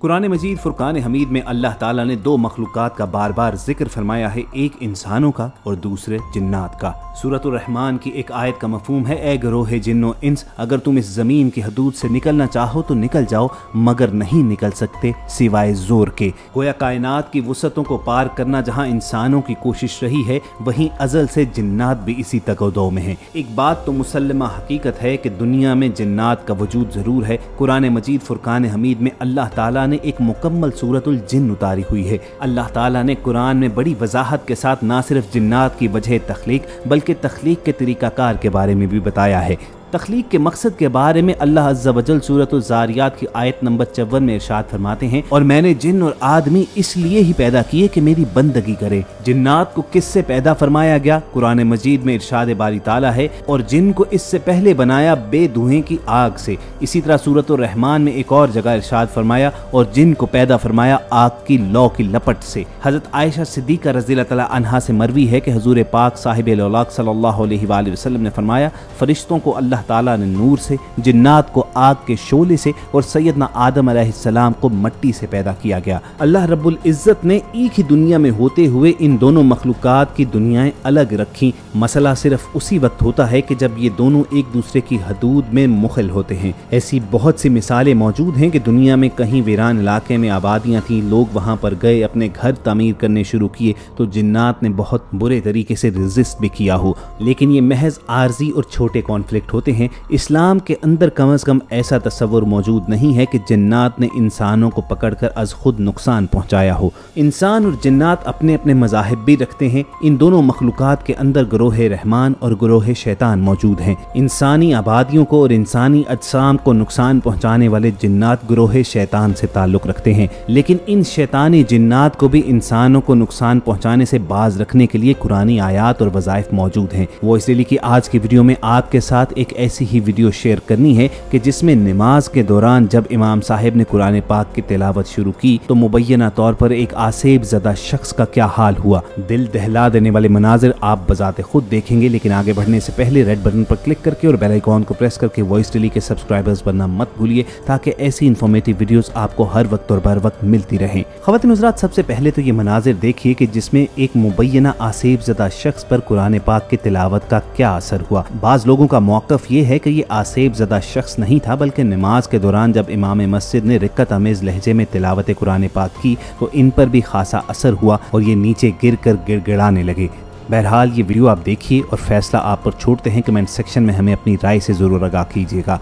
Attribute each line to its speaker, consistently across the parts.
Speaker 1: कुरान मजीद फुरकान हमीद में अल्लाह ताला ने दो मखलूकात का बार बार जिक्र फरमाया है, एक इंसानों का और दूसरे जिन्नात का। सूरतुर रहमान की एक आयत का मफहूम है, ए गरोह जिन्नो इंस, अगर तुम इस जमीन की हदूद से निकलना चाहो तो निकल जाओ, मगर नहीं निकल सकते सिवाय जोर के। गोया कायनात की वसअतों को पार करना जहाँ इंसानों की कोशिश रही है, वहीं अजल से जिन्नात भी इसी तगोदो में है। एक बात तो मुसल्लमा हकीकत है कि दुनिया में जिन्नात का वजूद जरूर है। कुरान मजीद फुरकान हमीद में अल्लाह ताला ने एक मुकम्मल सूरतुल जिन्न उतारी हुई है। अल्लाह ताला ने कुरान में बड़ी वजाहत के साथ न सिर्फ जिन्नात की वजह तख्लीक बल्कि तख्लीक के तरीकाकार के बारे में भी बताया है। तख्लीक के मकसद के बारे में अल्लाह अज़्ज़ा वजल सूरतुल ज़ारियात की आयत नंबर 54 में इरशाद फरमाते हैं, और मैंने जिन्न और आदमी इसलिए ही पैदा किए कि मेरी बंदगी करे। जिन्नात को किससे पैदा फरमाया गया? कुरान मजीद में इरशाद बारी ताला है, और जिन्न को इससे पहले बनाया बेधुएं की आग से। इसी तरह सूरतुर रहमान में एक और जगह इरशाद फरमाया, और जिन्न को पैदा फरमाया आग की लौ की लपट से। हजरत आयशा सिद्दीका रज़ियल्लाहु तआला अन्हा से मरवी है कि हुज़ूर पाक साहिब औलाक सल्लल्लाहु अलैहि वसल्लम ने फरमाया, फरिश्तों को अल्लाह ताला ने नूर से, जिन्नात को आग के शोले से और सैयदना आदम अलैहिस्सलाम को मिट्टी से पैदा किया गया। अल्लाह रब्बुल इज्जत ने एक ही दुनिया में होते हुए इन दोनों मखलूकात की दुनियाएं अलग रखी। मसला सिर्फ उसी वक्त होता है कि जब ये दोनों एक दूसरे की हदूद में मुखिल होते हैं। ऐसी बहुत सी मिसालें मौजूद हैं कि दुनिया में कहीं वीरान इलाके में आबादियां थीं, लोग वहां पर गए, अपने घर तामीर करने शुरू किए, तो जिन्नात ने बहुत बुरे तरीके से रेजिस्ट भी किया हो। लेकिन ये महज आर्जी और छोटे कॉन्फ्लिक्ट होते हैं। इस्लाम के अंदर कम अज कम ऐसा तस्वुर मौजूद नहीं है कि जिन्नात ने इंसानों को पकड़कर अज खुद नुकसान पहुंचाया हो। इंसान और जिन्नात अपने अपने मज़ाहिब भी रखते हैं। इन दोनों मखलूकात के अंदर ग्रोह रहमान और ग्रोह शैतान मौजूद हैं। इंसानी आबादियों को और इंसानी अजसाम को नुकसान पहुंचाने वाले जिन्नात ग्रोह शैतान से ताल्लुक रखते हैं। लेकिन इन शैतानी जिन्नात को भी इंसानों को नुकसान पहुंचाने से बाज रखने के लिए कुरानी आयात और वज़ाइफ मौजूद हैं। वो इसलिए कि आज की वीडियो में आपके साथ एक ऐसी ही वीडियो शेयर करनी है कि जिसमें नमाज के दौरान जब इमाम साहिब ने कुरान पाक की तिलावत शुरू की तो मुबैना तौर पर एक आसेब ज़दा शख्स का क्या हाल हुआ। दिल दहला देने वाले मनाजिर आप बजाते खुद देखेंगे। लेकिन आगे बढ़ने से पहले रेड बटन पर क्लिक करके और बेल आइकॉन को प्रेस करके वॉइस टेली के सब्सक्राइबर्स बनना मत भूलिए, ताकि ऐसी इन्फॉर्मेटिव वीडियोस आपको हर वक्त और बर वक्त मिलती रहें। ख़वातीन हज़रात, सबसे पहले तो ये मनाजिर देखिए कि जिसमें एक मुबैना आसेब ज़दा शख्स पर कुरान पाक की तिलावत का क्या असर हुआ। बाज़ लोगों का मौक़िफ़ ये है कि ये आसेब ज़दा शख्स नहीं था, बल्कि नमाज के दौरान जब इमाम मस्जिद ने रिक्कत अमेज़ लहजे में तिलावत कुरान पाक की तो इन पर भी खासा असर हुआ और ये नीचे गिर कर गिड़गिड़ाने लगे। बहरहाल ये वीडियो आप देखिए और फैसला आप पर छोड़ते हैं। कमेंट सेक्शन में हमें अपनी राय से ज़रूर आगाह कीजिएगा।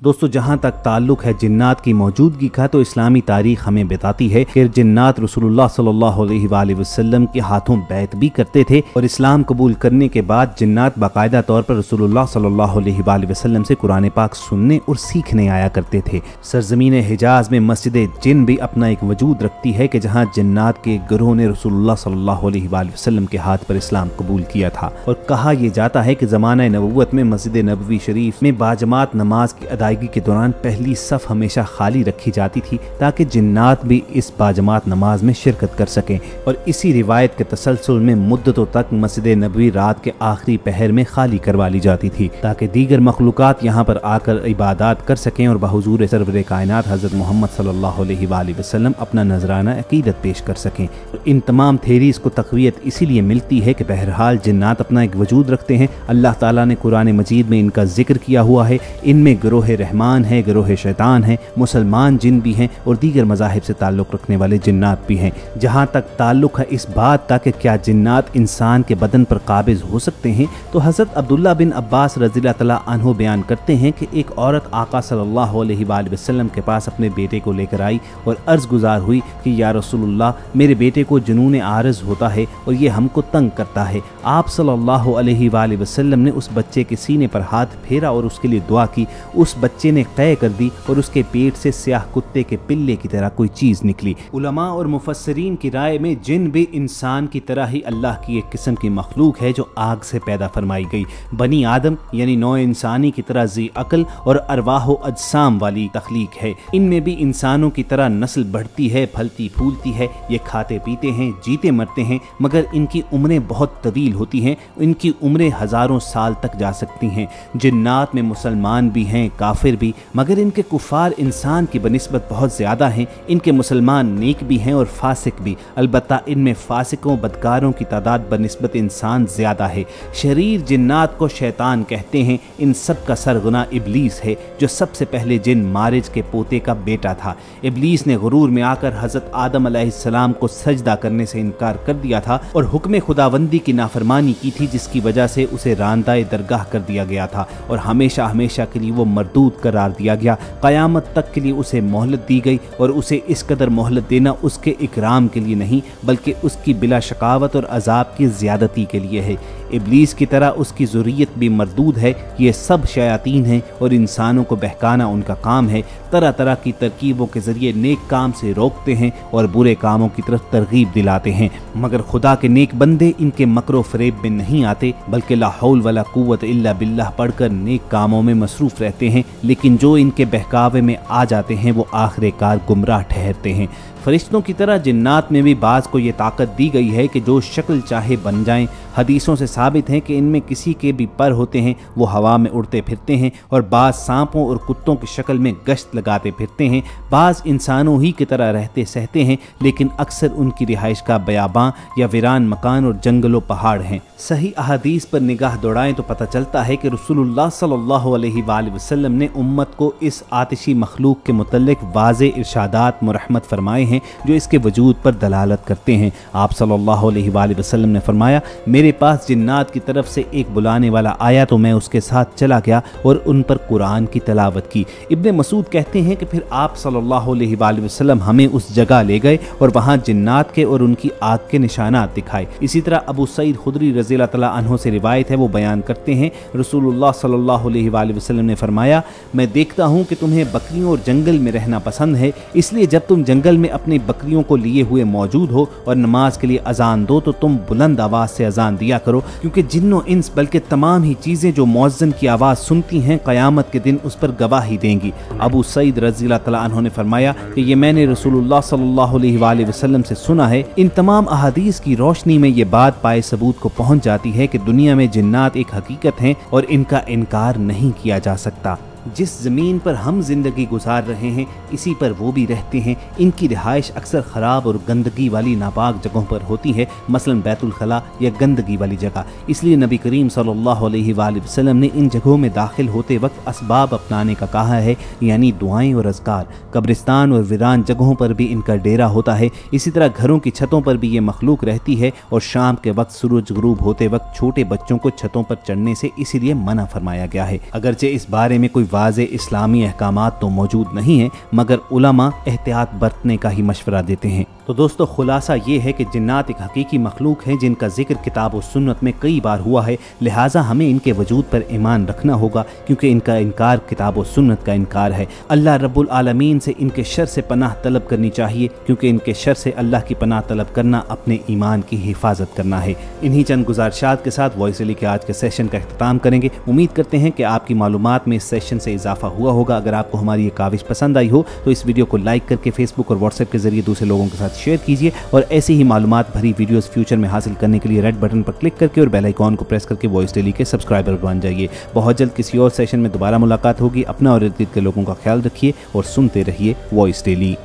Speaker 1: दोस्तों, जहाँ तक ताल्लुक है जिन्नात की मौजूदगी का, तो इस्लामी तारीख हमें बताती है कि जिन्नात रसूलुल्लाह सल्लल्लाहु अलैहि वसल्लम के हाथों बैत भी करते थे और इस्लाम कबूल करने के बाद जिन्नात बाकायदा तौर पर रसूलुल्लाह सल्लल्लाहु अलैहि वसल्लम से कुरान पाक सुनने और सीखने आया करते थे। सरजमीन हिजाज में मस्जिद जिन भी अपना एक वजूद रखती है कि जहाँ जिन्नात के गिरोह ने रसूलुल्लाह सल्लल्लाहु अलैहि वसल्लम के हाथ पर इस्लाम कबूल किया था। और कहा यह जाता है कि ज़माना नबुव्वत में मस्जिद नबवी शरीफ में बाजमात नमाज की अदायगी के दौरान पहली सफ़ हमेशा खाली रखी जाती थी ताकि जिन्नात भी इस बाजमात नमाज में शिरकत कर सकें, और इसी रिवायत के तसलसल में मुद्दतों तक मस्जिद नबवी रात के आखिरी पहर में खाली करवा ली जाती थी ताकि दीगर मखलूक़ात यहाँ पर आकर इबादत कर सकें और बहुज़ूर सरवर कायनात हज़रत मोहम्मद सल्लल्लाहु अलैहि वसल्लम अपना नजराना अकीदत पेश कर सकें। इन तमाम थेरीज को तक़वियत इसीलिए मिलती है कि बहरहाल जिन्नात अपना एक वजूद रखते हैं। अल्लाह ताला ने कुरान मजीद में इनका जिक्र किया हुआ है। इनमें गिरोह रहमान है, गिरोह शैतान है, मुसलमान जिन भी हैं और दीगर मज़ाहिब से ताल्लुक़ रखने वाले जिन्नात भी हैं। जहाँ तक ताल्लुक़ है इस बात का कि क्या जिन्नात इंसान के बदन पर काबिज हो सकते हैं, तो हज़रत अब्दुल्ला बिन अब्बास रज़ियल्लाहु तआला अन्हु बयान करते हैं कि एक औरत आका सल्लल्लाहु अलैहि वसल्लम के पास अपने बेटे को लेकर आई और अर्ज़ गुजार हुई कि या रसूलुल्लाह, मेरे बेटे को जुनून आरज़ होता है और ये हमको तंग करता है। आप सल्लल्लाहु अलैहि वसल्लम ने उस बच्चे के सीने पर हाथ फेरा और उसके लिए दुआ की। उस बच्चे ने क़य कर दी और उसके पेट से स्याह कुत्ते के पिल्ले की तरह कोई चीज़ निकली। उलमा और मुफस्सिरीन की राय में जिन भी इंसान की तरह ही अल्लाह की एक किस्म की मखलूक है जो आग से पैदा फरमाई गई। बनी आदम यानी नौ इंसानी की तरह ज़ी अक्ल और अरवाह अजसाम वाली तख्लीक है। इनमें भी इंसानों की तरह नस्ल बढ़ती है, फलती फूलती है। ये खाते पीते हैं, जीते मरते हैं, मगर इनकी उम्रें बहुत तवील होती हैं। इनकी उम्रें हज़ारों साल तक जा सकती हैं। जिन्नात में मुसलमान भी हैं, काफिर भी, मगर इनके कुफार इंसान की बनिस्बत बहुत ज़्यादा हैं। इनके मुसलमान नेक भी हैं और फासिक भी, अलबत्ता इनमें फासिकों बदकारों की तादाद बनिस्बत इंसान ज़्यादा है। शरीर जिन्नात को शैतान कहते हैं। इन सब का सरगुना इब्लीस है जो सबसे पहले जिन मारिज के पोते का बेटा था। इब्लीस ने गुरूर में आकर हज़रत आदम अलैहिस्सलाम को सजदा करने से इनकार कर दिया था और हुक्म खुदावंदी की नाफरमानी की थी, जिसकी वजह से उसे रांदाए दरगाह कर दिया गया था और हमेशा हमेशा के लिए वो मरदूद करार दिया गया। क़यामत तक के लिए उसे मोहलत दी गई और उसे इस कदर मोहलत देना उसके इकराम के लिए नहीं बल्कि उसकी बिला शकावत और अजाब की ज़्यादती के लिए है। इब्लीस की तरह उसकी ज़ुर्रियत भी मरदूद है। ये सब शयातीन हैं और इंसानों को बहकाना उनका काम है। तरह तरह की तरकीबों के ज़रिए नेक काम से रोकते हैं और बुरे कामों की तरफ तरगीब दिलाते हैं, मगर खुदा के नेक बंदे इनके मकरो फरेब में नहीं आते बल्कि ला हौल वला कुव्वत इल्ला बिल्लाह पढ़कर नेक कामों में मसरूफ़ रहते हैं। लेकिन जो इनके बहकावे में आ जाते हैं वो आखिरकार गुमराह ठहरते हैं। फरिश्तों की तरह जिन्नात में भी बाज़ को ये ताकत दी गई है कि जो शक्ल चाहे बन जाएं। हदीसों से साबित है कि इनमें किसी के भी पर होते हैं, वो हवा में उड़ते फिरते हैं और बाज़ सांपों और कुत्तों की शक्ल में गश्त लगाते फिरते हैं। बाज़ इंसानों ही की तरह रहते सहते हैं, लेकिन अक्सर उनकी रिहाइश का बयाबां या वीरान मकान और जंगलों पहाड़ हैं। सही अहादीस पर निगाह दौड़ाएं तो पता चलता है कि रसूलुल्लाह सल्लल्लाहु अलैहि वसल्लम ने उम्मत को इस आतिशी मखलूक के मुतल्लिक वाज़े इरशादात मुरहमत फरमाए हैं जो इसके वजूद पर दलालत करते हैं। आप सल्लल्लाहु अलैहि वसल्लम ने फरमाया, मेरे पास जिन्नात की तरफ से एक बुलाने वाला आया तो मैं उसके साथ चला गया और उन पर कुरान की तलावत की। इब्ने मसूद कहते हैं कि फिर आप सल्लल्लाहु अलैहि वसल्लम हमें उस जगह ले गए और वहाँ जिन्नात के और उनकी आग के निशानात दिखाए। इसी तरह अबू सईद खुदरी रज़ियल्लाहु तआला अन्हु से रिवायत है, वो बयान करते हैं रसूलुल्लाह सल्लल्लाहु अलैहि वसल्लम ने फरमाया, मैं देखता हूँ कि तुम्हें बकरियों और जंगल में रहना पसंद है, इसलिए जब तुम जंगल में अपनी बकरियों को लिए हुए मौजूद हो और नमाज के लिए अजान दो तो तुम बुलंद आवाज़ से अजान दिया करो, क्योंकि जिन्नो इंस बल्कि तमाम ही चीज़ें जो मुअज्जिन की आवाज़ सुनती हैं क़यामत के दिन उस पर गवाही देंगी। अबू सईद रज़ियल्लाहु तआला अन्हु ने फरमाया कि ये मैंने रसूलुल्लाह सल्लल्लाहु अलैहि वसल्लम से सुना है। इन तमाम अहादीस की रोशनी में ये बात पाए सबूत को पहुँच जाती है कि दुनिया में जिन्नात एक हकीकत हैं और इनका इनकार नहीं किया जा सकता। जिस ज़मीन पर हम जिंदगी गुजार रहे हैं इसी पर वो भी रहते हैं। इनकी रिहाइश अक्सर ख़राब और गंदगी वाली नापाक जगहों पर होती है, मसलन बैतुल खला या गंदगी वाली जगह। इसलिए नबी करीम सल्लल्लाहु अलैहि वसल्लम ने इन जगहों में दाखिल होते वक्त असबाब अपनाने का कहा है, यानी दुआएं और अज़कार। कब्रिस्तान और वीरान जगहों पर भी इनका डेरा होता है। इसी तरह घरों की छतों पर भी ये मखलूक रहती है और शाम के वक्त सूरज गुरूब होते वक्त छोटे बच्चों को छतों पर चढ़ने से इसीलिए मना फरमाया गया है। अगरचे इस बारे में कोई वाज़े इस्लामी अहकामात तो मौजूद नहीं है, मगर उलमा एहतियात बरतने का ही मशवरा देते हैं। तो तो दोस्तों खुलासा ये है कि जिन्नात एक हकीकी मखलूक हैं जिनका जिक्र किताब और सुन्नत में कई बार हुआ है, लिहाजा हमें इनके वजूद पर ईमान रखना होगा क्योंकि इनका इनकार किताब और सुन्नत का इनकार है। अल्लाह रब्बुल आलमीन से इनके शर से पनाह तलब करनी चाहिए क्योंकि इनके शर से अल्लाह की पनाह तलब करना अपने ईमान की हिफाजत करना है। इन्हीं चंद गुजारिशात के साथ वॉइस रैली के आज के सेशन का इख्तिताम करेंगे। उम्मीद करते हैं कि आपकी मालूमात में इस सेशन से इजाफा हुआ होगा। अगर आपको हमारी ये काविश पसंद आई हो तो इस वीडियो को लाइक करके फेसबुक और व्हाट्सएप के जरिए दूसरे लोगों के साथ शेयर कीजिए और ऐसी ही मालूमात भरी वीडियोस फ्यूचर में हासिल करने के लिए रेड बटन पर क्लिक करके और बेल आइकॉन को प्रेस करके वॉइस डेली के सब्सक्राइबर बन जाइए। बहुत जल्द किसी और सेशन में दोबारा मुलाकात होगी। अपना और इर्द गिर्द के लोगों का ख्याल रखिए और सुनते रहिए वॉइस डेली।